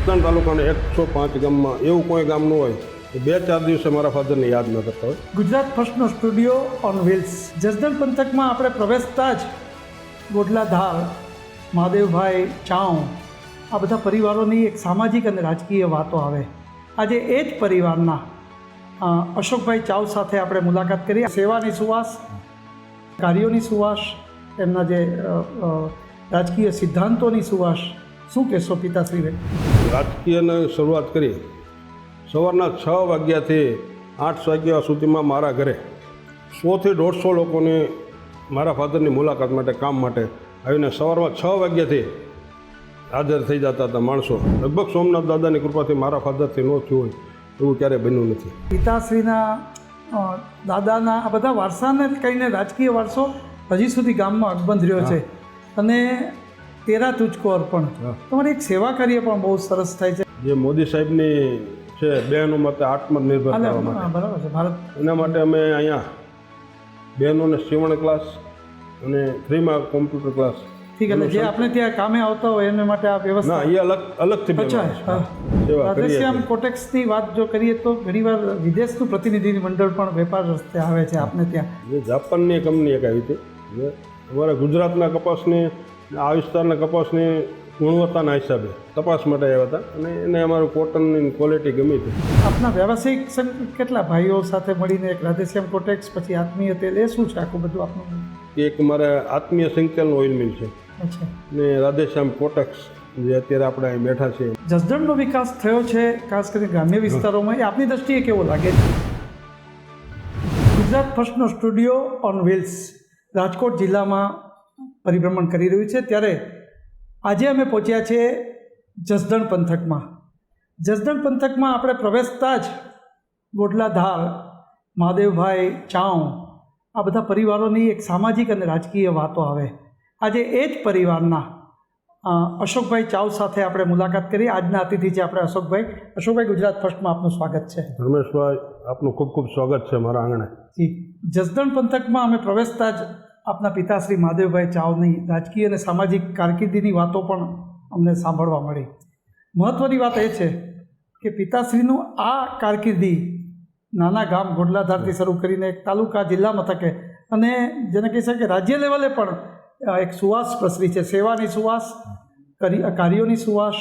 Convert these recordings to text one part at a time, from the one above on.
જસદણ તાલુકાના 105 ગામમાં એવું કોઈ ગામ ન હોય કે 2-4 દિવસે મારા ફાધરને યાદ ન કરતા હોય. ગુજરાત ફર્સ્ટનો સ્ટુડિયો ઓન વ્હીલ્સ. જસદણ પંથકમાં આપણે પ્રવેશતા જ ગોડલા ધાર, મહાદેવભાઈ ચાઉ, આ બધા પરિવારોની એક સામાજિક અને રાજકીય વાતો આવે. આજે એ જ પરિવારના અશોકભાઈ ચાઉ સાથે આપણે મુલાકાત કરી. સેવાની સુવાસ, કાર્યોની સુવાસ, એમના જે રાજકીય સિદ્ધાંતોની સુવાસ. શું કહેશો પિતાશ્રી? રાજકીયની શરૂઆત કરી સવારના 6 વાગ્યાથી 8 વાગ્યા સુધીમાં મારા ઘરે 100 થી 150 લોકોને મારા ફાધરની મુલાકાત માટે, કામ માટે આવીને સવારમાં 6 વાગ્યાથી હાજર થઈ જતા હતા માણસો. લગભગ સોમનાથ દાદાની કૃપાથી મારા ફાધરથી ન થયું હોય એવું ક્યારેય બન્યું નથી. પિતાશ્રીના દાદાના આ બધા વારસાને કહીને રાજકીય વારસો હજી સુધી ગામમાં અકબંધ રહ્યો છે. અને તેરા તુજકો અર્પણ, તમારી એક સેવા કાર્ય પણ બહુ સરસ થાય છે. જે મોદી સાહેબની છે બહેનો માટે આત્મનિર્ભર કરવા માટે, બરાબર છે, ભારત, એના માટે અમે અહીંયા બહેનોને સીવણ ક્લાસ અને ફ્રીમાં કોમ્પ્યુટર ક્લાસ. ઠીક, એટલે જે આપણે ત્યાં કામે આવતા હોય એના માટે આ વ્યવસ્થા. ના, એ અલગથી રાધેશ્યામ કોટેક્સની વાત જો કરીએ તો ઘણીવાર વિદેશનું પ્રતિનિધિ મંડળ પણ વેપાર રસ્તે આવે છે આપણે ત્યાં. જે જાપાનની કંપની એક આવી હતી, અમારા ગુજરાતના કપાસની, આ વિસ્તારના કપાસની ગુણવત્તાના હિસાબે તપાસ માટે આવ્યા હતા અને એને અમારું કોટનની ક્વોલિટી ગમી હતી. આપના વ્યવસાયિક કેટલા ભાઈઓ સાથે મળીને એક રાધેશ્યામ કોટેક્સ, પછી આત્મીય તેલ, એ શું છે આખું બધું આપનું? એક મારે આત્મીય સિંગતેલનું ઓઇલ મિલ છે ને રાધેશ્યામ કોટેક્સ જે અત્યારે આપણે અહીં બેઠા છીએ. જસદણનો વિકાસ થયો છે ખાસ કરીને ગ્રામ્ય વિસ્તારોમાં, એ આપની દ્રષ્ટિએ કેવો લાગે છે? ગુજરાત ફર્સ્ટનો સ્ટુડિયો ઓન વ્હીલ્સ રાજકોટ જિલ્લામાં પરિભ્રમણ કરી રહ્યું છે. ત્યારે આજે અમે પહોંચ્યા છીએ જસદણ પંથકમાં. જસદણ પંથકમાં આપણે પ્રવેશતા જ ગોડલા ધાર, મહાદેવભાઈ ચાઉ, આ બધા પરિવારોની એક સામાજિક અને રાજકીય વાતો આવે. આજે એ જ પરિવારના અશોકભાઈ ચાઉ સાથે આપણે મુલાકાત કરી. આજના અતિથિ છે આપણે અશોકભાઈ. અશોકભાઈ, ગુજરાત ફર્સ્ટમાં આપનું સ્વાગત છે. ધર્મેશભાઈ, આપનું ખૂબ ખૂબ સ્વાગત છે મારા આંગણે. જી, જસદણ પંથકમાં અમે પ્રવેશતા જ આપના પિતાશ્રી મહાદેવભાઈ ચાઉની રાજકીય અને સામાજિક કારકિર્દીની વાતો પણ અમને સાંભળવા મળી. મહત્ત્વની વાત એ છે કે પિતાશ્રીનું આ કારકિર્દી નાના ગામ ગોડલાધારથી શરૂ કરીને એક તાલુકા, જિલ્લા મથકે અને જેને કહી શકે રાજ્ય લેવલે પણ એક સુવાસ પ્રસરી છે. સેવાની સુવાસ, કાર્યોની સુવાસ,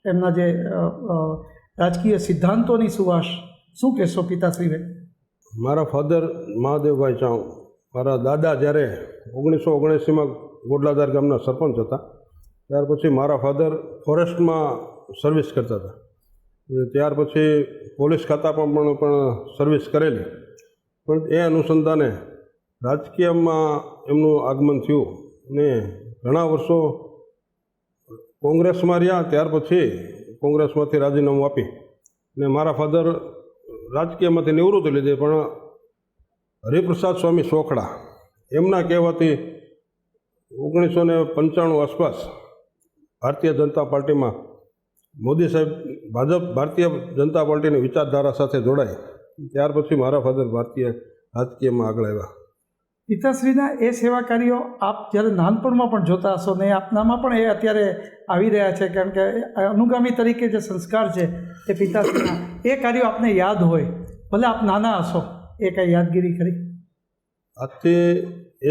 એમના જે રાજકીય સિદ્ધાંતોની સુવાસ. શું કહેશો પિતાશ્રી? મારા ફાધર મહાદેવભાઈ ચાઉ, મારા દાદા જ્યારે 1979માં ગોડલાધાર ગામના સરપંચ હતા, ત્યાર પછી મારા ફાધર ફોરેસ્ટમાં સર્વિસ કરતા હતા. ત્યાર પછી પોલીસ ખાતામાં પણ સર્વિસ કરેલી. પણ એ અનુસંધાને રાજકીયમાં એમનું આગમન થયું ને ઘણા વર્ષો કોંગ્રેસમાં રહ્યા. ત્યાર પછી કોંગ્રેસમાંથી રાજીનામું આપી ને મારા ફાધર રાજકીયમાંથી નિવૃત્તિ લીધી. પણ હરિપ્રસાદ સ્વામી સોખડા એમના કહેવાથી 1995 આસપાસ ભારતીય જનતા પાર્ટીમાં મોદી સાહેબ ભારતીય જનતા પાર્ટીની વિચારધારા સાથે જોડાય. ત્યાર પછી મારા ફાધર ભારતીય રાજકીયમાં આગળ આવ્યા. પિતાશ્રીના એ સેવા કાર્યો આપ જ્યારે નાનપણમાં પણ જોતા હશો ને આપનામાં પણ એ અત્યારે આવી રહ્યા છે, કારણ કે અનુગામી તરીકે જે સંસ્કાર છે એ પિતાશ્રીના, એ કાર્યો આપને યાદ હોય, ભલે આપ નાના હશો, એ કાંઈ યાદગીરી કરી? આજથી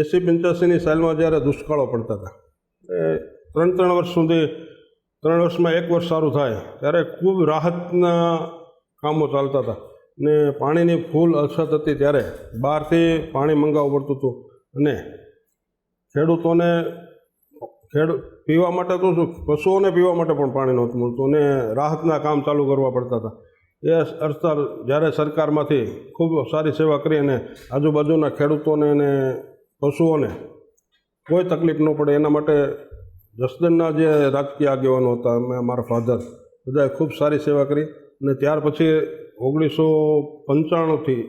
80-85ની સાલમાં જ્યારે દુષ્કાળો પડતા હતા, 3 વર્ષ સુધી, 3 વર્ષમાં 1 વર્ષ સારું થાય ત્યારે ખૂબ રાહતના કામો ચાલતા હતા ને પાણીની ફૂલ અછત હતી. ત્યારે બહારથી પાણી મંગાવવું પડતું હતું અને ખેડૂતોને પીવા માટે તો શું, પશુઓને પીવા માટે પણ પાણી નહોતું મળતું અને રાહતના કામ ચાલુ કરવા પડતા હતા. એ અર્થાર જ્યારે સરકારમાંથી ખૂબ સારી સેવા કરી અને આજુબાજુના ખેડૂતોને અને પશુઓને કોઈ તકલીફ ન પડે એના માટે જસદણના જે રાજકીય આગેવાનો હતા, મારા ફાધર, બધાએ ખૂબ સારી સેવા કરી. અને ત્યાર પછી 1995થી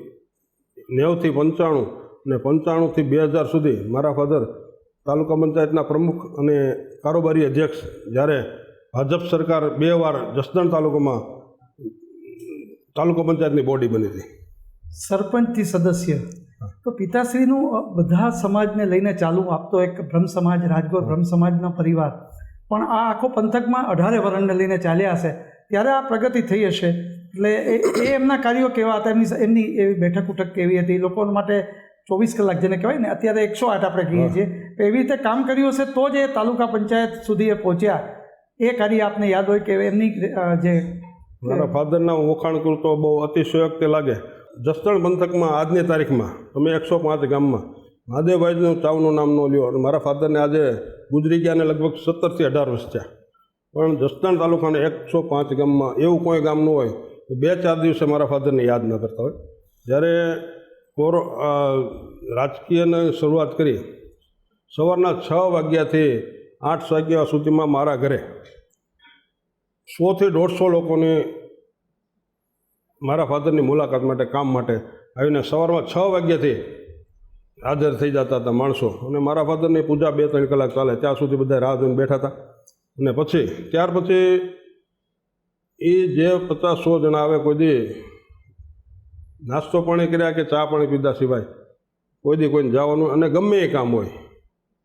90થી 95 અને 95થી 2000 સુધી મારા ફાધર તાલુકા પંચાયતના પ્રમુખ અને કારોબારી અધ્યક્ષ. જ્યારે ભાજપ સરકાર 2 વાર જસદણ તાલુકામાં તાલુકા પંચાયતની બોડી બની હતી, સરપંચથી સદસ્ય. તો પિતાશ્રીનું બધા સમાજને લઈને ચાલુ આપતો એક બ્રહ્મ સમાજ, રાજગોર બ્રહ્મ સમાજનો પરિવાર, પણ આ આખો પંથકમાં 18 વરણને લઈને ચાલ્યા હશે. ત્યારે આ પ્રગતિ થઈ હશે. એટલે એ એમના કાર્યો કેવા હતા, એમની એવી બેઠક ઉઠક કેવી હતી, લોકો માટે 24 કલાક જેને કહેવાય ને, અત્યારે 108 આપણે કહીએ છીએ, એવી રીતે કામ કર્યું હશે તો જ એ તાલુકા પંચાયત સુધી એ પહોંચ્યા. એ કાર્ય આપને યાદ હોય કે એમની જે મારા ફાધરના હું વખાણ કરું તો બહુ અતિશયોક્તિ લાગે. જસદણ પંથકમાં આજની તારીખમાં તમે 105 ગામમાં મહાદેવભાઈનું ચાવનું નામ ન લ્યો, અને મારા ફાધરને આજે ગુજરી ગયાને લગભગ 17 થી 18 વર્ષ થયા, પણ જસદણ તાલુકાના 105 ગામમાં એવું કોઈ ગામ ન હોય તો 2-4 દિવસે મારા ફાધરને યાદ ન કરતા હોય. જ્યારે રાજકીયની શરૂઆત કરી, સવારના 6 વાગ્યાથી 8 વાગ્યા સુધીમાં મારા ઘરે 100 થી 150 લોકોની મારા ફાધરની મુલાકાત માટે, કામ માટે આવીને સવારમાં 6 વાગ્યાથી હાજર થઈ જતા હતા માણસો, અને મારા ફાધરની પૂજા 2-3 કલાક ચાલે ત્યાં સુધી બધા રાહ જોઈને બેઠા હતા. અને ત્યાર પછી એ જે 50-100 જણા આવે, કોઈ દી નાસ્તો પાણી કર્યા કે ચા પાણી પીધા સિવાય કોઈ દી કોઈને જવાનું, અને ગમે એ કામ હોય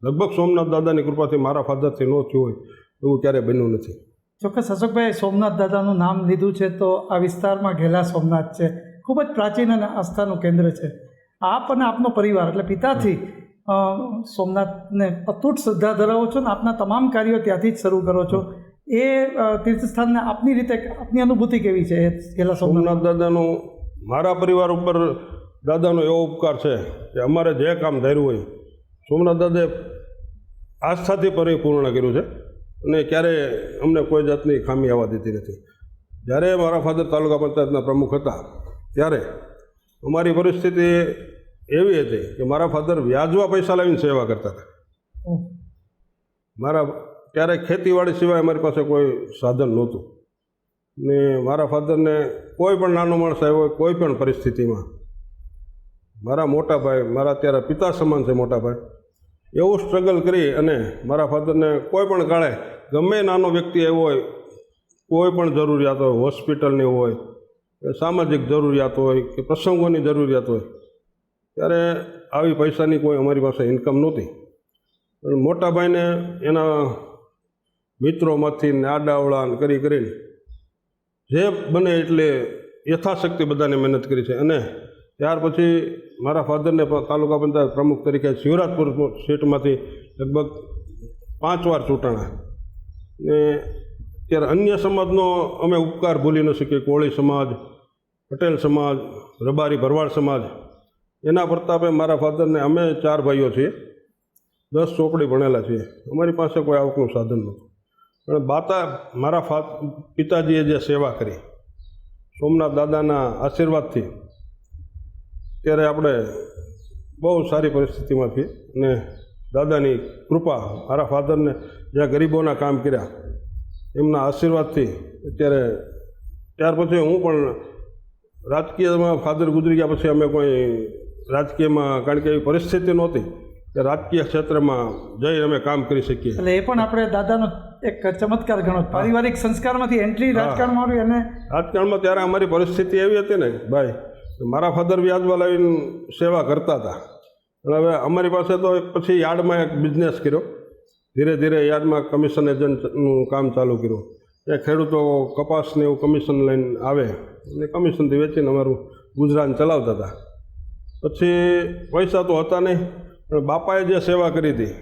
લગભગ સોમનાથ દાદાની કૃપાથી મારા ફાધરથી ન થયું હોય એવું ક્યારેય બન્યું નથી. ચોક્કસ અશોકભાઈ, સોમનાથ દાદાનું નામ લીધું છે તો આ વિસ્તારમાં ઘેલા સોમનાથ છે, ખૂબ જ પ્રાચીન અને આસ્થાનું કેન્દ્ર છે. આપ અને આપનો પરિવાર એટલે પિતાથી સોમનાથને અતૂટ શ્રદ્ધા ધરાવો છો ને આપના તમામ કાર્યો ત્યાંથી જ શરૂ કરો છો. એ તીર્થસ્થાનને આપની રીતે આપની અનુભૂતિ કેવી છે ઘેલા સોમનાથ દાદાનું? મારા પરિવાર ઉપર દાદાનો એવો ઉપકાર છે કે અમારે જે કામ ધાર્યું હોય સોમનાથ દાદાએ આસ્થાથી પરિપૂર્ણ કર્યું છે, અને ક્યારેય અમને કોઈ જાતની ખામી આવવા દીધી નથી. જ્યારે મારા ફાધર તાલુકા પંચાયતના પ્રમુખ હતા ત્યારે અમારી પરિસ્થિતિ એવી હતી કે મારા ફાધર વ્યાજવા પૈસા લાવીને સેવા કરતા હતા. ત્યારે ખેતીવાડી સિવાય અમારી પાસે કોઈ સાધન નહોતું, ને મારા ફાધરને કોઈ પણ નાનો માણસ આવ્યો હોય કોઈ પણ પરિસ્થિતિમાં, મારા મોટા ભાઈ, મારા અત્યારે પિતા સમાન છે મોટા ભાઈ, એવું સ્ટ્રગલ કરી અને મારા ફાધરને કોઈ પણ કાળે ગમે નાનો વ્યક્તિ આવ્યો હોય, કોઈ પણ જરૂરિયાત હોય, હોસ્પિટલની હોય, સામાજિક જરૂરિયાત હોય કે પ્રસંગોની જરૂરિયાત હોય, ત્યારે આવી પૈસાની કોઈ અમારી પાસે ઇન્કમ નહોતી. પણ મોટા ભાઈને એના મિત્રોમાંથી આડાવડા કરીને જે બને એટલે યથાશક્તિ બધાને મહેનત કરી છે. અને ત્યાર પછી મારા ફાધરને તાલુકા પંચાયત પ્રમુખ તરીકે શિવરાજપુર સીટમાંથી લગભગ 5 વાર ચૂંટાણા. ને ત્યારે અન્ય સમાજનો અમે ઉપકાર ભૂલી ન શકીએ. કોળી સમાજ, પટેલ સમાજ, રબારી ભરવાડ સમાજ, એના પ્રતાપે મારા ફાધરને, અમે 4 ભાઈઓ છીએ, 10 ચોપડી ભણેલા છીએ, અમારી પાસે કોઈ આવકનું સાધન નહોતું. પણ મારા પિતાજીએ જે સેવા કરી સોમનાથ દાદાના આશીર્વાદથી ત્યારે આપણે બહુ સારી પરિસ્થિતિમાં છીએ. અને દાદાની કૃપા, મારા ફાધરને જ્યાં ગરીબોના કામ કર્યા એમના આશીર્વાદથી અત્યારે, ત્યાર પછી હું પણ રાજકીયમાં, ફાધર ગુજરી ગયા પછી અમે કોઈ રાજકીયમાં, કારણ કે એવી પરિસ્થિતિ નહોતી કે રાજકીય ક્ષેત્રમાં જઈ અમે કામ કરી શકીએ. એટલે એ પણ આપણે દાદાનો એક ચમત્કાર ગણો, પારિવારિક સંસ્કારમાંથી એન્ટ્રી રાજકારણમાં આવી. અને રાજકારણમાં ત્યારે અમારી પરિસ્થિતિ એવી હતી ને ભાઈ, મારા ફાધર વ્યાજવા લાવીને સેવા કરતા હતા. પણ હવે અમારી પાસે તો પછી યાર્ડમાં એક બિઝનેસ કર્યો, ધીરે ધીરે યાર્ડમાં કમિશન એજન્ટનું કામ ચાલુ કર્યું. એ ખેડૂતો કપાસને એવું કમિશન લઈને આવે અને કમિશનથી વેચીને અમારું ગુજરાન ચલાવતા હતા. પછી પૈસા તો હતા નહીં, પણ બાપાએ જે સેવા કરી હતી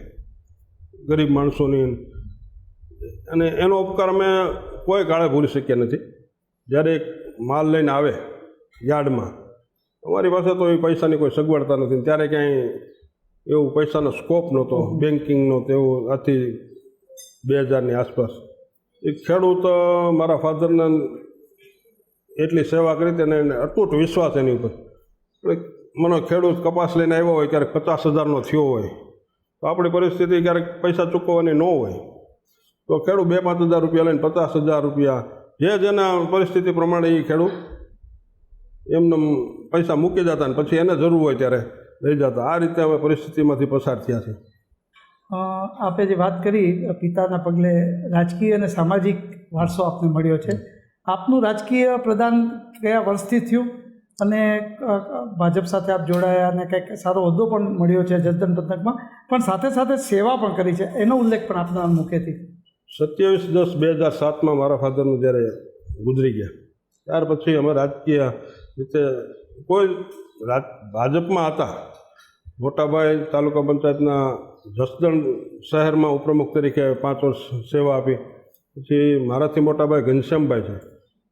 ગરીબ માણસોની, અને એનો ઉપકાર અમે કોઈ કાળે ભૂલી શક્યા નથી. જ્યારે એક માલ લઈને આવે યાર્ડમાં, અમારી પાસે તો એ પૈસાની કોઈ સગવડતા નથી, ત્યારે ક્યાંય એવું પૈસાનો સ્કોપ નહોતો, બેન્કિંગનો, તેવું આથી 2000ની આસપાસ. એ ખેડૂત મારા ફાધરને એટલી સેવા કરી હતી અને અતૂટ વિશ્વાસ એની ઉપર. મને ખેડૂત કપાસ લઈને આવ્યો હોય, ક્યારેક 50,000નો થયો હોય, તો આપણી પરિસ્થિતિ ક્યારેક પૈસા ચૂકવવાની ન હોય, તો ખેડૂત 2-5 હજાર રૂપિયા લઈને 50,000 રૂપિયા, જેના પરિસ્થિતિ પ્રમાણે એ ખેડૂત એમને પૈસા મૂકી જતા અને પછી એને જરૂર હોય ત્યારે લઈ જતા. આ રીતે અમે પરિસ્થિતિમાંથી પસાર થયા છે. આપે જે વાત કરી પિતાના પગલે રાજકીય અને સામાજિક વારસો આપને મળ્યો છે. આપનું રાજકીય પ્રદાન કયા વર્ષથી થયું અને ભાજપ સાથે આપ જોડાયા અને કંઈક સારો હોદ્દો પણ મળ્યો છે જસદણ પંથકમાં, પણ સાથે સાથે સેવા પણ કરી છે, એનો ઉલ્લેખ પણ આપના મુખેથી? 27/10/2007 મારા ફાધરનું જ્યારે ગુજરી ગયા. ત્યાર પછી અમે રાજકીય રીતે કોઈ ભાજપમાં હતા. મોટાભાઈ તાલુકા પંચાયતના જસદણ શહેરમાં ઉપપ્રમુખ તરીકે 5 વર્ષ સેવા આપી. પછી મારાથી મોટાભાઈ ઘનશ્યામભાઈ છે,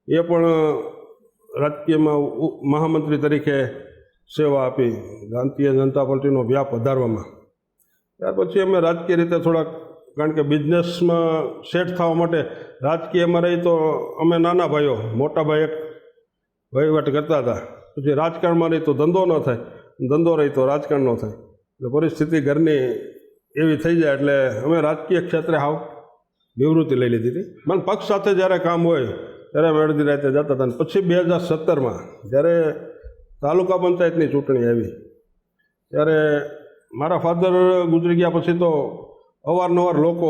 એ પણ રાજકીયમાં મહામંત્રી તરીકે સેવા આપી ભારતીય જનતા પાર્ટીનો વ્યાપ વધારવામાં. ત્યાર પછી અમે રાજકીય રીતે થોડાક, કારણ કે બિઝનેસમાં સેટ થવા માટે રાજકીયમાં રહી તો અમે નાના ભાઈઓ, મોટા ભાઈ એક વહીવટ કરતા હતા. પછી રાજકારણમાં રહી તો ધંધો ન થાય, ધંધો રહી તો રાજકારણ ન થાય. એટલે પરિસ્થિતિ ઘરની એવી થઈ જાય એટલે અમે રાજકીય ક્ષેત્રે હાવ નિવૃત્તિ લઈ લીધી હતી. મને પક્ષ સાથે જ્યારે કામ હોય ત્યારે અમે અડધી રાતે જતા હતા. અને પછી 2017માં જ્યારે તાલુકા પંચાયતની ચૂંટણી આવી ત્યારે મારા ફાધર ગુજરી ગયા પછી તો અવારનવાર લોકો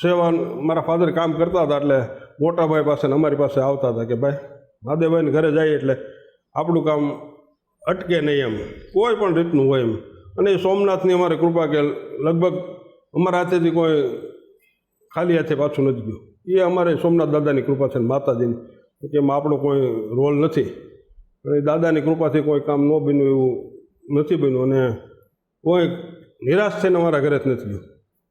સેવા, મારા ફાધર કામ કરતા હતા એટલે મોટાભાઈ પાસે ને અમારી પાસે આવતા હતા કે ભાઈ મહાદેવભાઈને ઘરે જઈએ એટલે આપણું કામ અટકે નહીં, એમ કોઈ પણ રીતનું હોય એમ. અને એ સોમનાથની અમારી કૃપા કે લગભગ અમારા હાથેથી કોઈ ખાલી હાથે પાછું નથી ગયું. એ અમારે સોમનાથ દાદાની કૃપા છે ને માતાજીની, કે એમાં આપણો કોઈ રોલ નથી. અને દાદાની કૃપાથી કોઈ કામ ન બન્યું એવું નથી બન્યું. અને કોઈ નિરાશ થઈને અમારા ઘરે જ નથી ગયું.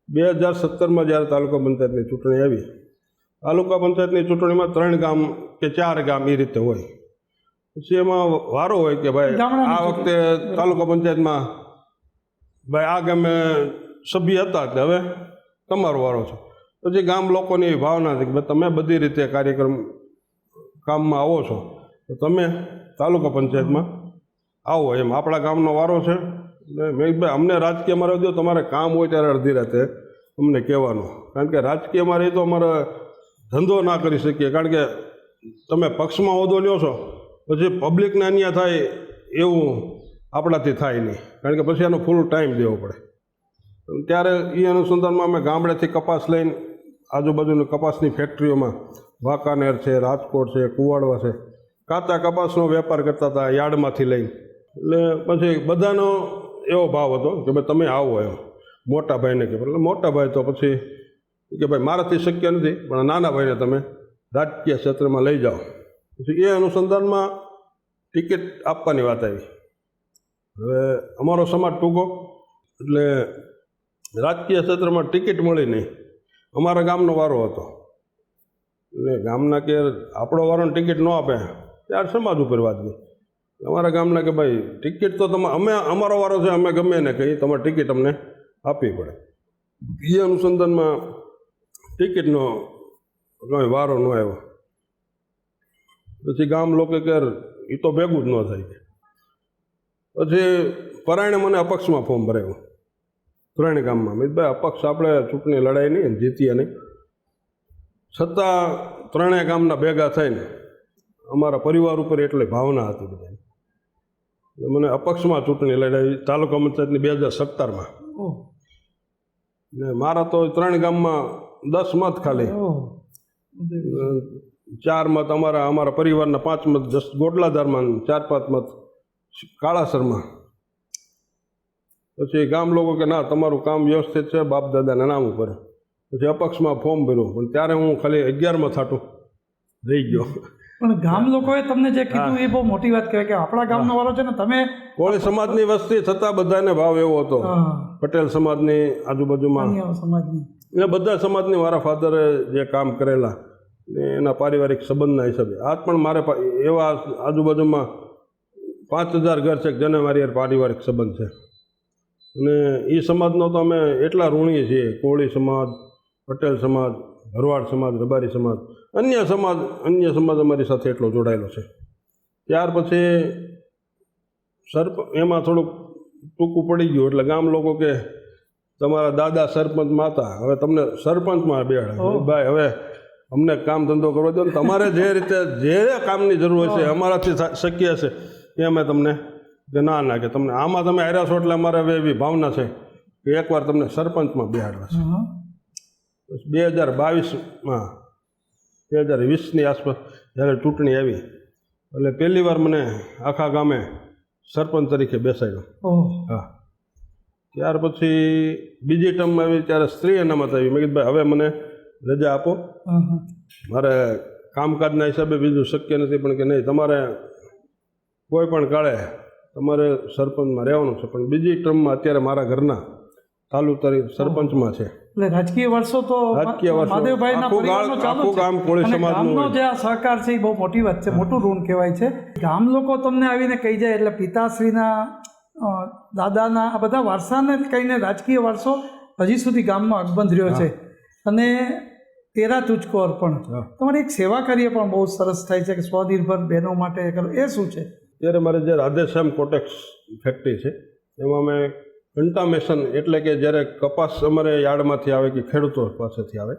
2017માં જ્યારે તાલુકા પંચાયતની ચૂંટણી આવી, તાલુકા પંચાયતની ચૂંટણીમાં 3 ગામ કે 4 ગામ એ રીતે હોય. પછી એમાં વારો હોય કે ભાઈ આ વખતે તાલુકા પંચાયતમાં ભાઈ આ ગામે સભ્ય હતા કે હવે તમારો વારો છે. પછી ગામ લોકોની એવી ભાવના છે કે ભાઈ તમે બધી રીતે કાર્યક્રમ કામમાં આવો છો તો તમે તાલુકા પંચાયતમાં આવો, એમ આપણા ગામનો વારો છે. મેં ભાઈ અમને રાજકીયમાં રહી દો, તમારે કામ હોય ત્યારે અડધી રાતે અમને કહેવાનું. કારણ કે રાજકીયમાં રહી તો અમારે ધંધો ના કરી શકીએ. કારણ કે તમે પક્ષમાં હોદ્દો લ્યો છો પછી પબ્લિકને અન્યાય થાય એવું આપણાથી થાય નહીં. કારણ કે પછી એનો ફૂલ ટાઈમ દેવો પડે. ત્યારે એ અનુસંધાનમાં અમે ગામડેથી કપાસ લઈને આજુબાજુની કપાસની ફેક્ટરીઓમાં વાંકાનેર છે, રાજકોટ છે, કુવાડવા છે, કાચા કપાસનો વેપાર કરતા હતા યાર્ડમાંથી લઈને. એટલે પછી બધાનો એવો ભાવ હતો કે ભાઈ તમે આવો એમ. મોટા ભાઈને કે એટલે મોટા ભાઈ તો પછી કે ભાઈ મારાથી શક્ય નથી પણ નાના ભાઈને તમે રાજકીય ક્ષેત્રમાં લઈ જાઓ. પછી એ અનુસંધાનમાં ટિકિટ આપવાની વાત આવી. હવે અમારો સમાજ ટૂંકો એટલે રાજકીય ક્ષેત્રમાં ટિકિટ મળી નહીં. અમારા ગામનો વારો હતો એટલે ગામના કે આપણો વારોને ટિકિટ ન આપે ત્યારે સમાજ ઉપર વાત ગઈ. અમારા ગામના કે ભાઈ ટિકિટ તો તમે અમારો વારો છે, અમે ગમે ને કહીએ તમારે ટિકિટ અમને આપવી પડે. એ અનુસંધાનમાં ટિકિટનો કંઈ વારો ન આવ્યો. પછી ગામ લોકો કે એ તો ભેગું જ ન થાય. પછી પરાયણે મને અપક્ષમાં ફોર્મ ભરાયું 3 ગામમાં. મેં ભાઈ અપક્ષ આપણે ચૂંટણી લડાઈ નહીં, જીતીએ નહીં, છતાં 3 ગામના ભેગા થઈને અમારા પરિવાર ઉપર એટલી ભાવના હતી બધાની. મને અપક્ષમાં ચૂંટણી લડાવી તાલુકા પંચાયતની 2017માં. ને મારા તો 3 ગામમાં 10 મત ખાલી, 4 મત અમારા પરિવારના, 5 મત ગોટલાધારમાં, 4-5 મત કાળાસરમાં. પછી ગામ લોકો કે ના તમારું કામ વ્યવસ્થિત છે બાપ દાદાના નામ ઉપર. પછી અપક્ષમાં ફોર્મ ભર્યું પણ ત્યારે હું ખાલી 11માં થાટું રહી ગયો. પણ ગામ લોકોએ તમને જે કીધું એ બહુ મોટી વાત કહેવાય કે આપણા ગામનો વારો છે ને. તમે કોળી સમાજની વસ્તી છતાં બધાને ભાવ એવો હતો. પટેલ સમાજની આજુબાજુમાં સમાજની એ બધા સમાજની મારા ફાધરે જે કામ કરેલા ને એના પારિવારિક સંબંધના હિસાબે આજ પણ મારે એવા આજુબાજુમાં 5000 ઘર છે જેને મારી પારિવારિક સંબંધ છે. અને એ સમાજનો તો અમે એટલા ઋણીએ છીએ. કોળી સમાજ, પટેલ સમાજ, ભરવાડ સમાજ, રબારી સમાજ, અન્ય સમાજ અમારી સાથે એટલો જોડાયેલો છે. ત્યાર પછી એમાં થોડુંક ટૂંકું પડી ગયું એટલે ગામ લોકો કે તમારા દાદા સરપંચમાં હતા, હવે તમને સરપંચમાં બેહાડે. ભાઈ હવે અમને કામ ધંધો કરવો દો ને, તમારે જે રીતે જે કામની જરૂર હશે અમારાથી શક્ય હશે એ અમે તમને કે ના કે તમને આમાં તમે હાર્યા છો એટલે અમારે હવે એવી ભાવના છે કે એકવાર તમને સરપંચમાં બેહાડવા છે. 2020ની આસપાસ જ્યારે ચૂંટણી આવી એટલે પહેલી વાર મને આખા ગામે સરપંચ તરીકે બેસાડ્યો. હા, ત્યાર પછી બીજી ટર્મમાં આવી ત્યારે સ્ત્રી અનામત આવી. મેં કીધું ભાઈ હવે મને રજા આપો, મારે કામકાજના હિસાબે બીજું શક્ય નથી, પણ કે નહીં તમારે કોઈ પણ કાળે તમારે સરપંચમાં રહેવાનું છે. પણ બીજી ટર્મમાં અત્યારે મારા ઘરના તાલુકા સરપંચમાં છે. એટલે રાજકીય વર્ષો તો રાજકીય વર્ષો મહાદેવભાઈના પરિવારનો ચાલુ આખું છે. ગામ કોળી અને સમાજનું ગામનો હોય. જે આ સહકાર છે એ બહુ મોટી વાત છે, મોટું ઋણ કહેવાય છે. ગામ લોકો તમને આવીને કહી જાય એટલે પિતાશ્રીના દાદાના આ બધા વારસાને કહીને રાજકીય વારસો હજી સુધી ગામમાં અકબંધ રહ્યો છે. અને તેરા તુચકો અર્પણ તમારી એક સેવા કાર્ય પણ બહુ સરસ થાય છે કે સ્વનિર્ભર બહેનો માટે કરો, એ શું છે? ત્યારે મારે જે રાધેશ્યામ કોટેક્સ ફેક્ટરી છે એમાં અમે કન્ટામેશન એટલે કે જ્યારે કપાસ અમારે યાર્ડમાંથી આવે કે ખેડૂતો પાસેથી આવે,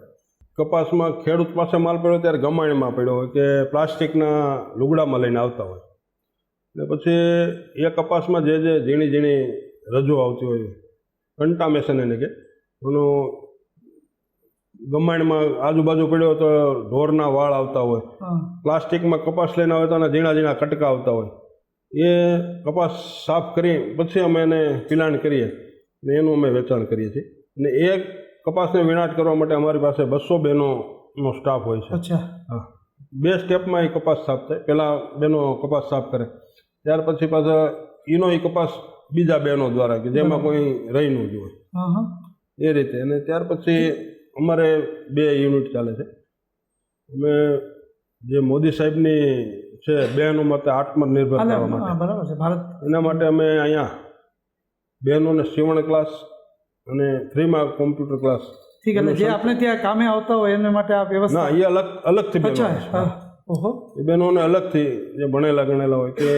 કપાસમાં ખેડૂત પાસે માલ પડ્યો ત્યારે ગમાણીમાં પડ્યો હોય કે પ્લાસ્ટિકના લુગડામાં લઈને આવતા હોય, ને પછી એ કપાસમાં જે ઝીણી ઝીણી રજો આવતી હોય કન્ટામેશન એને કે એનું ગમાણીમાં આજુબાજુ પડ્યો તો ઢોરના વાળ આવતા હોય, પ્લાસ્ટિકમાં કપાસ લઈને આવે તો એના ઝીણા ઝીણા કટકા આવતા હોય, એ કપાસ સાફ કરી પછી અમે એને પિલાણ કરીએ ને એનું અમે વેચાણ કરીએ છીએ. અને એ કપાસને વિનાટ કરવા માટે અમારી પાસે 200 બહેનોનો સ્ટાફ હોય છે. અચ્છા. હા, 2 સ્ટેપમાં એ કપાસ સાફ થાય. પહેલાં બહેનો કપાસ સાફ કરે, ત્યાર પછી પાછા એનો એ કપાસ બીજા બહેનો દ્વારા કે જેમાં કોઈ રહી ન હોય એ રીતે. અને ત્યાર પછી અમારે 2 યુનિટ ચાલે છે. અમે જે મોદી સાહેબની છે બહેનો માટે આત્મનિર્ભર કરવા માટે, બરાબર છે, ભારત એના માટે અમે અહીંયા બહેનોને સીવણ ક્લાસ અને ફ્રીમાં કોમ્પ્યુટર ક્લાસ. ઠીક. એટલે જે આપણે ત્યાં કામે આવતા હોય એને માટે આ વ્યવસ્થા? ના, એ અલગથી બહેનો અચ્છા. છે. ઓહો. એ બહેનોને અલગથી જે ભણેલા ગણેલા હોય કે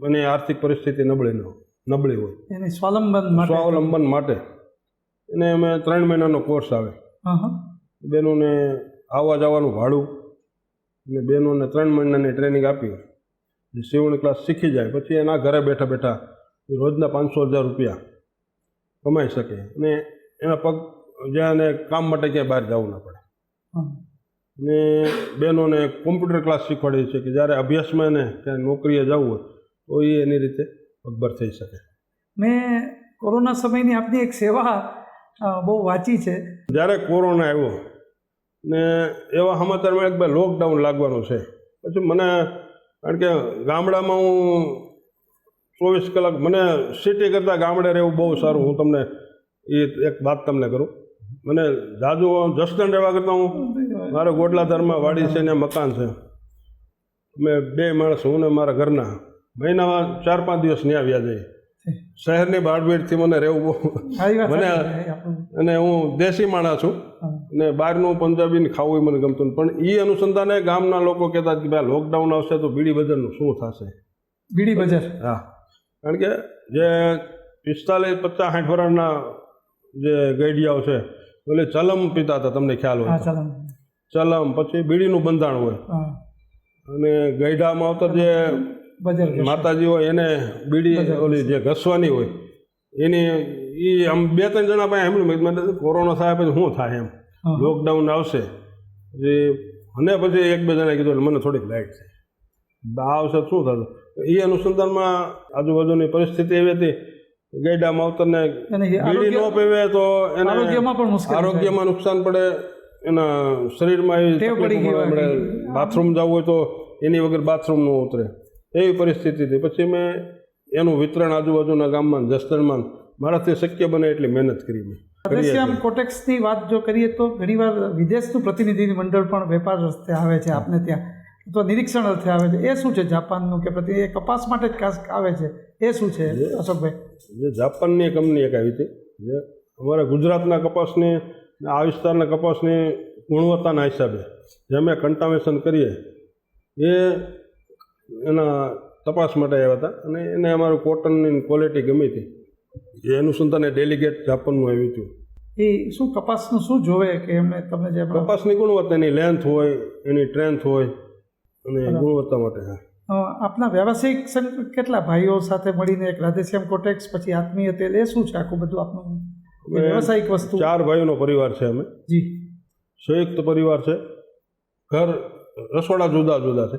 એની આર્થિક પરિસ્થિતિ નબળી હોય એની સ્વાવલંબન માટે એને અમે 3 મહિનાનો કોર્સ આવે. બહેનોને આવવા જવાનું ભાડું અને બહેનોને 3 મહિનાની ટ્રેનિંગ આપી જે સીવણ ક્લાસ શીખી જાય પછી એના ઘરે બેઠા બેઠા એ રોજના 500,000 રૂપિયા કમાઈ શકે અને એના પગ જ્યાં એને કામ માટે ક્યાંય બહાર જવું ના પડે. અને બહેનોને કોમ્પ્યુટર ક્લાસ શીખવાડીએ છીએ કે જ્યારે અભ્યાસમાં એને ક્યાંય નોકરીએ જવું હોય તો એ એની રીતે પગભર થઈ શકે. મેં કોરોના સમયની આપની એક સેવા બહુ વાંચી છે. જ્યારે કોરોના આવ્યો ને એવા સમાચાર મળે કે ભાઈ લોકડાઉન લાગવાનું છે, પછી મને કારણ કે ગામડામાં હું 24 કલાક મને સિટી કરતાં ગામડે રહેવું બહુ સારું. હું તમને એ એક વાત તમને કરું, મને જાજુ જસદણ રહેવા કરતાં હું મારે ગોડલાધારમાં વાડી છે ને મકાન છે, અમે 2 માણસ હું ને મારા ઘરના મહિનામાં 4-5 દિવસ ત્યાં આવ્યા જઈએ. શહેરની બાળભીડથી મને રહેવું બહુ મને, અને હું દેશી માણસ છું ને બહારનું પંજાબીને ખાવું મને ગમતું નહીં. પણ એ અનુસંધાને ગામના લોકો કહેતા કે ભાઈ લોકડાઉન આવશે તો બીડી બજારનું શું થશે? બીડી બજાર? હા, કારણ કે જે 45-50-60 વર્ષના જે ગઈડિયાઓ છે એટલે ચલમ પીતા હતા, તમને ખ્યાલ હોય ચલમ, પછી બીડીનું બંધાણ હોય અને ગઈઢામાં આવતા જે માતાજી હોય એને બીડી ઓલી જે ઘસવાની હોય એની એ આમ 2-3 જણા પાસે એમનું કોરોના થાય પછી શું થાય એમ લોકડાઉન આવશે અને પછી 1-2 જણાએ કીધું એટલે મને થોડીક લાઈટ છે આ આવશે શું થતું. એ અનુસંધાનમાં આજુબાજુની પરિસ્થિતિ એવી હતી ગઈડા માવતરને બીડી ન પીવે તો એને આરોગ્યમાં નુકસાન પડે, એના શરીરમાં એવી બાથરૂમ જવું હોય તો એની વગર બાથરૂમ ન ઉતરે એવી પરિસ્થિતિ હતી. પછી મેં એનું વિતરણ આજુબાજુના ગામમાં જસદણમાં મારાથી શક્ય બને એટલી મહેનત કરી. રાધેશ્યામ કોટેક્સની વાત જો કરીએ તો ઘણીવાર વિદેશનું પ્રતિનિધિ મંડળ પણ વેપાર રસ્તે આવે છે આપને ત્યાં, તો નિરીક્ષણ અર્થે આવે છે. એ શું છે જાપાનનું કે એ કપાસ માટે જ ખાસ આવે છે, એ શું છે અશોકભાઈ? જે જાપાનની કંપની એક આવી હતી જે અમારા ગુજરાતના કપાસની આ વિસ્તારના કપાસની ગુણવત્તાના હિસાબે જે અમે કન્ટામેશન કરીએ એ એના તપાસ માટે આવ્યા હતા અને એને અમારું કોટનની ક્વોલિટી ગમી હતી. એ અનુસંધાને ડેલિગેટ જાપાનનું આવ્યું હતું. એ શું કપાસનું શું જોવે કે એમને તમને જે કપાસની ગુણવત્તા, એની લેન્થ હોય, એની સ્ટ્રેન્થ હોય અને ગુણવત્તા માટે. આપના વ્યવસાયિક કેટલા ભાઈઓ સાથે મળીને એક રાધેશ્યામ કોટેક્સ પછી આત્મીય તેલ, એ શું છે આખું બધું આપનું વ્યવસાયિક વસ્તુ? 4 ભાઈઓનો પરિવાર છે અમે. જી. સંયુક્ત પરિવાર છે, ઘર રસોડા જુદા જુદા છે.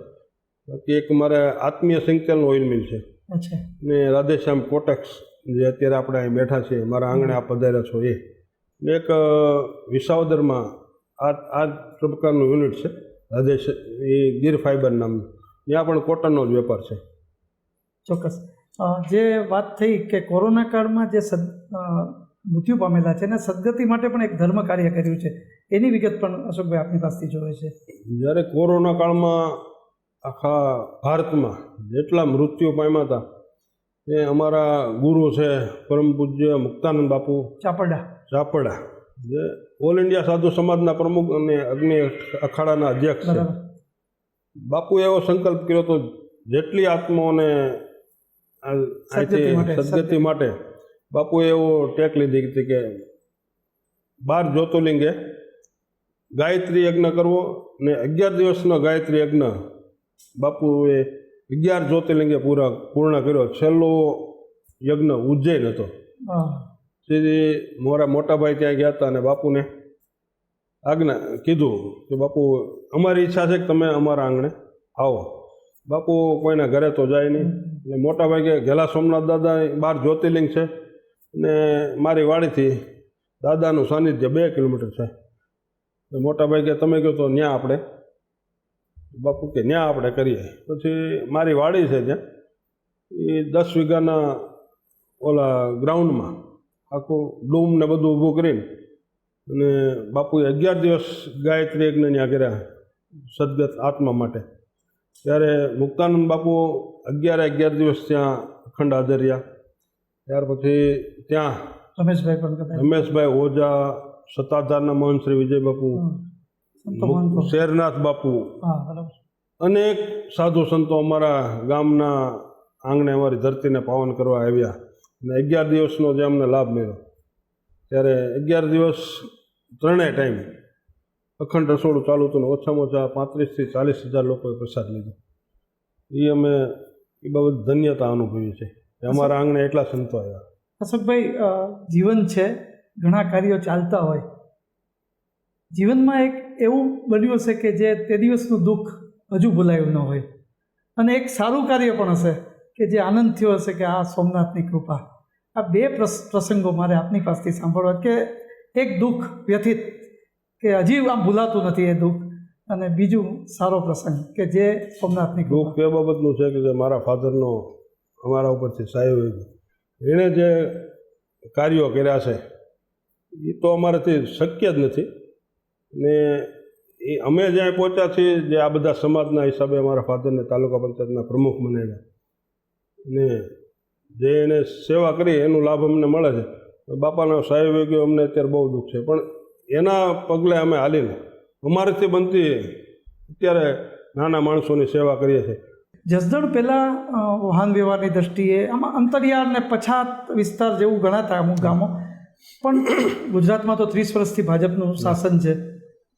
બાકી એક મારે આત્મીય સિંગતેલનું ઓઇલ મિલ છે ને રાધેશ્યામ કોટેક્સ જે અત્યારે આપણે અહીં બેઠા છીએ મારા આંગણે આપ પધાર્યા છો એ, એક વિસાવદરમાં આ પ્રકારનું યુનિટ છે રાધેશ એ ગીર ફાઈબર નામનું, ત્યાં પણ કોટનનો જ વેપાર છે. ચોક્કસ. જે વાત થઈ કે કોરોના કાળમાં જે મૃત્યુ પામેલા છે ને સદગતિ માટે પણ એક ધર્મ કાર્ય કર્યું છે, એની વિગત પણ અશોકભાઈ આપની પાસેથી જોવે છે. જ્યારે કોરોના કાળમાં આખા ભારતમાં જેટલા મૃત્યુ પામ્યા હતા એ અમારા ગુરુ છે પરમ પૂજ્ય મુક્તાનંદ બાપુ ચાપડા, જે ઓલ ઇન્ડિયા સાધુ સમાજના પ્રમુખ અને અગ્નિ અખાડાના અધ્યક્ષ છે. બરાબર. બાપુએ એવો સંકલ્પ કર્યો હતો જેટલી આત્માઓને સદગતિ માટે બાપુએ એવો ટેક લીધી હતી કે 12 જ્યોતિર્લિંગે ગાયત્રી યજ્ઞ કરવો ને 11 દિવસનો ગાયત્રી યજ્ઞ બાપુએ 11 જ્યોતિર્લિંગે પૂર્ણ કર્યો. છેલ્લો યજ્ઞ ઉજ્જૈન હતો. સીધી મારા મોટાભાઈ ત્યાં ગયા હતા અને બાપુને આજ્ઞા કીધું કે બાપુ અમારી ઈચ્છા છે કે તમે અમારા આંગણે આવો. બાપુ કોઈના ઘરે તો જાય નહીં એટલે મોટાભાઈ કે ઘેલા સોમનાથ દાદા 12 જ્યોતિર્લિંગ છે ને મારી વાડીથી દાદાનું સાનિધ્ય 2 કિલોમીટર છે. મોટાભાઈ કે તમે કહો તો ન્યા આપણે, બાપુ કે ન્યા આપણે કરીએ. પછી મારી વાડી છે ત્યાં એ 10 વીઘાના ઓલા ગ્રાઉન્ડમાં આખું ડૂમ ને બધું ઊભું કરીને અને બાપુએ 11 દિવસ ગાયત્રી યજ્ઞ ત્યાં કર્યા સદગત આત્મા માટે. ત્યારે મુક્તાનંદ બાપુ 11 દિવસ ત્યાં અખંડ હાજર રહ્યા. ત્યાર પછી ત્યાં રમેશભાઈ ઓઝા, સત્તાધારના મોહન શ્રી વિજય બાપુ, શેરનાથ બાપુ, અનેક સાધુ સંતો અમારા ગામના આંગણે અમારી ધરતીને પાવન કરવા આવ્યા અને 11 દિવસનો જે અમને લાભ મળ્યો. ત્યારે 11 દિવસ ત્રણેય ટાઈમ અખંડ રસોડું ચાલુ હતું ને ઓછામાં ઓછા 35 થી 40 હજાર લોકોએ પ્રસાદ લીધો. અમે એ બાબત ધન્યતા અનુભવી છે કે અમારા આંગણે એટલા સંતો આવ્યા. અશોકભાઈ, જીવન છે, ઘણા કાર્યો ચાલતા હોય, જીવનમાં એક એવું બન્યું હશે કે જે તે દિવસનું દુઃખ હજુ ભૂલાયું ન હોય અને એક સારું કાર્ય પણ હશે કે જે આનંદ થયો હશે કે આ સોમનાથની કૃપા. આ બે પ્રસંગો મારે આપની પાસેથી સાંભળવા કે એક દુઃખ વ્યથિત કે હજી આમ ભૂલાતું નથી એ દુઃખ, અને બીજું સારો પ્રસંગ કે જે સોમનાથની દુઃખ એ બાબતનું છે કે જે મારા ફાધરનો અમારા ઉપરથી સાયો એણે જે કાર્યો કર્યા છે એ તો અમારાથી શક્ય જ નથી ને એ અમે જ્યાં પહોંચ્યા છીએ જે આ બધા સમાજના હિસાબે અમારા ફાધરને તાલુકા પંચાયતના પ્રમુખ બનાવ્યા ને જે એને સેવા કરી એનું લાભ અમને મળે છે. બાપાનો સાહેબ ગયો અમને અત્યારે બહુ દુઃખ છે, પણ એના પગલે અમે હાલીને અમારાથી બનતી અત્યારે નાના માણસોની સેવા કરીએ છીએ. જસદણ પહેલાં વાહન વ્યવહારની દ્રષ્ટિએ આમાં અંતરિયાળ ને પછાત વિસ્તાર જેવું ગણાતા અમુક ગામો, પણ ગુજરાતમાં તો 30 વર્ષથી ભાજપનું શાસન છે.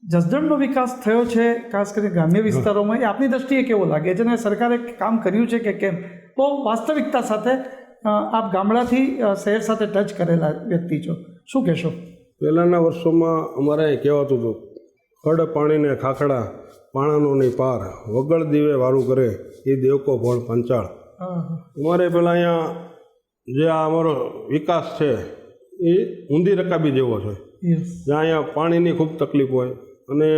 જસદણનો વિકાસ થયો છે ખાસ કરીને ગ્રામ્ય વિસ્તારોમાં, એ આપની દ્રષ્ટિએ કેવો લાગે છે અને સરકારે કામ કર્યું છે કે કેમ? તો વાસ્તવિકતા સાથે આપ ગામડાથી શહેર સાથે ટચ કરેલા વ્યક્તિ છો, શું કહેશો? પહેલાંના વર્ષોમાં અમારે અહીં કહેવાતું હતું ખડ પાણીને ખાખડા પાણાનો નહીં પાર, વગળ દીવે વારું કરે એ દેવકો ભણ પંચાળ. અમારે પહેલાં અહીંયા જે આ અમારો વિકાસ છે એ ઊંધી રકાબી જેવો છે, જ્યાં અહીંયા પાણીની ખૂબ તકલીફ હોય. અને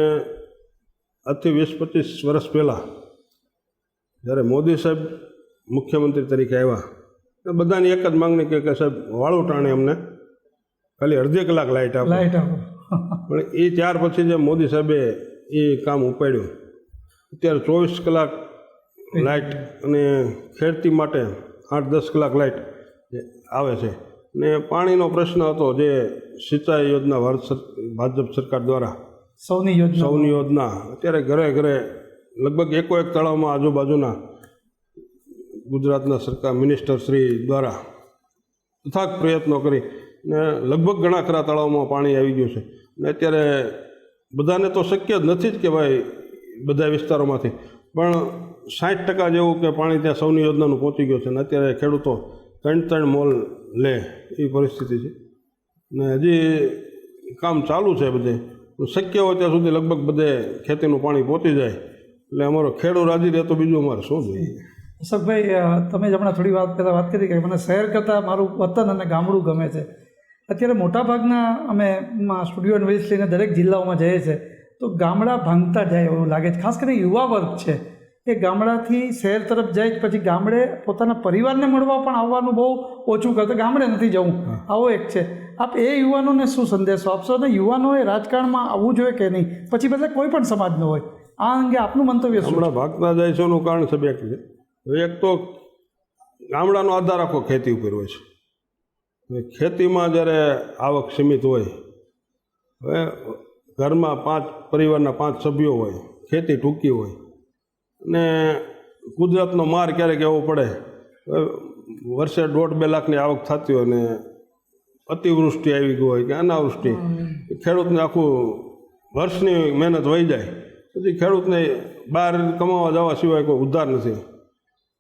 આજથી 20-25 વર્ષ પહેલાં જ્યારે મોદી સાહેબ મુખ્યમંત્રી તરીકે આવ્યા બધાની એક જ માંગણી કે સાહેબ વાળું ટાણે અમને ખાલી અડધી કલાક લાઇટ આપો. પણ એ ત્યાર પછી જે મોદી સાહેબે એ કામ ઉપાડ્યું, અત્યારે 24 કલાક લાઇટ અને ખેડતી માટે 8-10 કલાક લાઇટ આવે છે. ને પાણીનો પ્રશ્ન હતો જે સિંચાઈ યોજના ભાજપ સરકાર દ્વારા સૌની યોજના અત્યારે ઘરે ઘરે લગભગ એક તળાવમાં આજુબાજુના ગુજરાતના સરકાર મિનિસ્ટર શ્રી દ્વારા અથાગ પ્રયત્નો કરી ને લગભગ ઘણા ખરા તળાવમાં પાણી આવી ગયું છે. ને અત્યારે બધાને તો શક્ય જ નથી જ કે ભાઈ બધા વિસ્તારોમાંથી, પણ 60% જેવું કે પાણી ત્યાં સૌની યોજનાનું પહોંચી ગયું છે. ને અત્યારે ખેડૂતો 3 મોલ લે એ પરિસ્થિતિ છે. ને હજી કામ ચાલુ છે બધે, શક્ય હોય ત્યાં સુધી લગભગ બધે ખેતીનું પાણી પહોંચી જાય એટલે અમારો ખેડૂત રાજી રહે તો બીજું અમારે શું જોઈએ. અશોકભાઈ, તમે જ હમણાં થોડી વાર પહેલાં વાત કરી કે મને શહેર કરતાં મારું વતન અને ગામડું ગમે છે. અત્યારે મોટાભાગના અમે સ્ટુડિયો એન્ડ વેલ્સ લઈને દરેક જિલ્લાઓમાં જઈએ છીએ તો ગામડા ભાંગતા જાય એવું લાગે છે. ખાસ કરીને યુવા વર્ગ છે એ ગામડાથી શહેર તરફ જાય જ પછી ગામડે પોતાના પરિવારને મળવા પણ આવવાનું બહુ ઓછું કરતો, ગામડે નથી જવું, આવો એક છે. આપ એ યુવાનોને શું સંદેશો આપશો? અને યુવાનોએ રાજકારણમાં આવવું જોઈએ કે નહીં, પછી બધા કોઈ પણ સમાજનો હોય, આ અંગે આપનું મંતવ્ય શું? હમણાં ભાગતા જાય છે એનું કારણ છે બે છે. એક તો ગામડાનો આધાર આખો ખેતી ઉપર હોય છે. હવે ખેતીમાં જ્યારે આવક સીમિત હોય, હવે ઘરમાં 5 પરિવારના 5 સભ્યો હોય, ખેતી ટૂંકી હોય અને કુદરતનો માર ક્યારેક એવો પડે, વર્ષે 1.5-2 લાખની આવક થતી હોય ને અતિવૃષ્ટિ આવી ગઈ હોય કે અનાવૃષ્ટિ, ખેડૂતને આખું વર્ષની મહેનત વહી જાય, પછી ખેડૂતને બહાર કમાવા જવા સિવાય કોઈ ઉદ્ધાર નથી.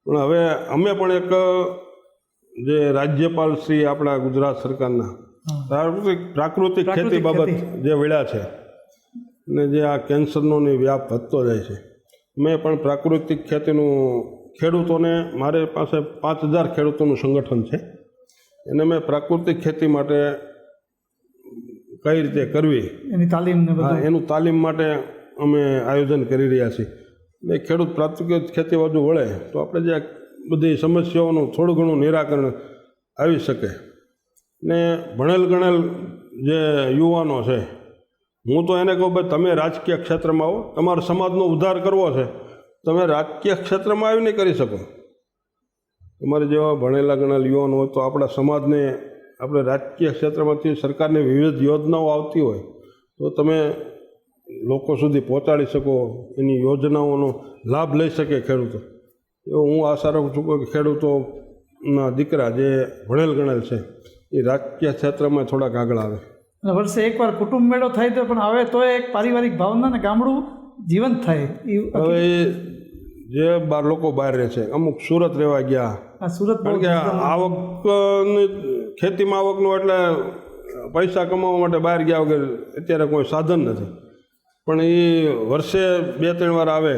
પણ હવે અમે પણ એક જે રાજ્યપાલ શ્રી આપણા ગુજરાત સરકારના પ્રાકૃતિક ખેતી બાબત જે વળ્યા છે અને જે આ કેન્સરનો વ્યાપ વધતો જાય છે, મેં પણ પ્રાકૃતિક ખેતીનું ખેડૂતોને, મારી પાસે 5000 ખેડૂતોનું સંગઠન છે, એને મેં પ્રાકૃતિક ખેતી માટે કઈ રીતે કરવી એની તાલીમ એનું તાલીમ માટે અમે આયોજન કરી રહ્યા છીએ. ને ખેડૂત પ્રાકૃતિક ખેતી બાજુ વળે તો આપણે જે બધી સમસ્યાઓનું થોડું ઘણું નિરાકરણ આવી શકે. ને ભણેલ ગણેલ જે યુવાનો છે, હું તો એને કહું ભાઈ તમે રાજકીય ક્ષેત્રમાં આવો, તમારો સમાજનો ઉદ્ધાર કરવો છે, તમે રાજકીય ક્ષેત્રમાં આવી નહીં કરી શકો. તમારે જેવા ભણેલા ગણેલ યુવાનો હોય તો આપણા સમાજને, આપણે રાજકીય ક્ષેત્રમાંથી સરકારની વિવિધ યોજનાઓ આવતી હોય તો તમે લોકો સુધી પહોંચાડી શકો, એની યોજનાઓનો લાભ લઈ શકે ખેડૂતો. એવું હું આશા રાખું છું કે ખેડૂતોના દીકરા જે ભણેલ ગણેલ છે એ રાજકીય ક્ષેત્રમાં થોડાક આગળ આવે. અને વર્ષે એકવાર કુટુંબ મેળો થાય તો પણ આવે તો એક પારિવારિક ભાવના ને ગામડું જીવંત થાય. હવે જે લોકો બહાર રહે છે, અમુક સુરત રહેવા ગયા, આ સુરત કારણ કે આવકની ખેતીમાં આવકનું એટલે પૈસા કમાવા માટે બહાર ગયા વગર અત્યારે કોઈ સાધન નથી, પણ એ વર્ષે 2-3 વાર આવે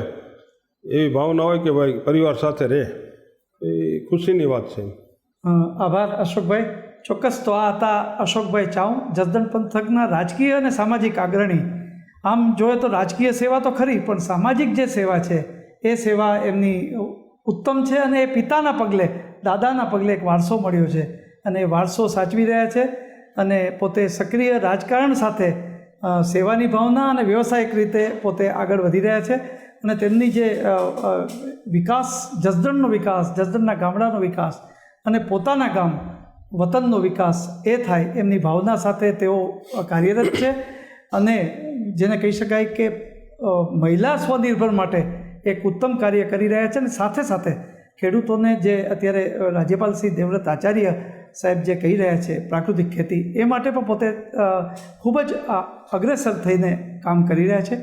એવી ભાવના હોય કે ભાઈ પરિવાર સાથે રહે, એ ખુશીની વાત છે. આભાર અશોકભાઈ. ચોક્કસ. તો આ હતા અશોકભાઈ ચાવ, જસદણ પંથકના રાજકીય અને સામાજિક અગ્રણી. આમ જોઈએ તો રાજકીય સેવા તો ખરી, પણ સામાજિક જે સેવા છે એ સેવા એમની ઉત્તમ છે અને એ પિતાના પગલે, દાદાના પગલે એક વારસો મળ્યો છે અને એ વારસો સાચવી રહ્યા છે અને પોતે સક્રિય રાજકારણ સાથે સેવાની ભાવના અને વ્યવસાયિક રીતે પોતે આગળ વધી રહ્યા છે. અને તેમની જે વિકાસ, જસદણનો વિકાસ, જસદણના ગામડાનો વિકાસ અને પોતાના ગામ વતનનો વિકાસ એ થાય એમની ભાવના સાથે તેઓ કાર્યરત છે. અને જેને કહી શકાય કે મહિલા સ્વનિર્ભર માટે એક ઉત્તમ કાર્ય કરી રહ્યા છે. અને સાથે સાથે ખેડૂતોને જે અત્યારે રાજ્યપાલ શ્રી દેવવ્રત આચાર્ય સાહેબ જે કહી રહ્યા છે પ્રાકૃતિક ખેતી, એ માટે પણ પોતે ખૂબ જ અગ્રેસર થઈને કામ કરી રહ્યા છે.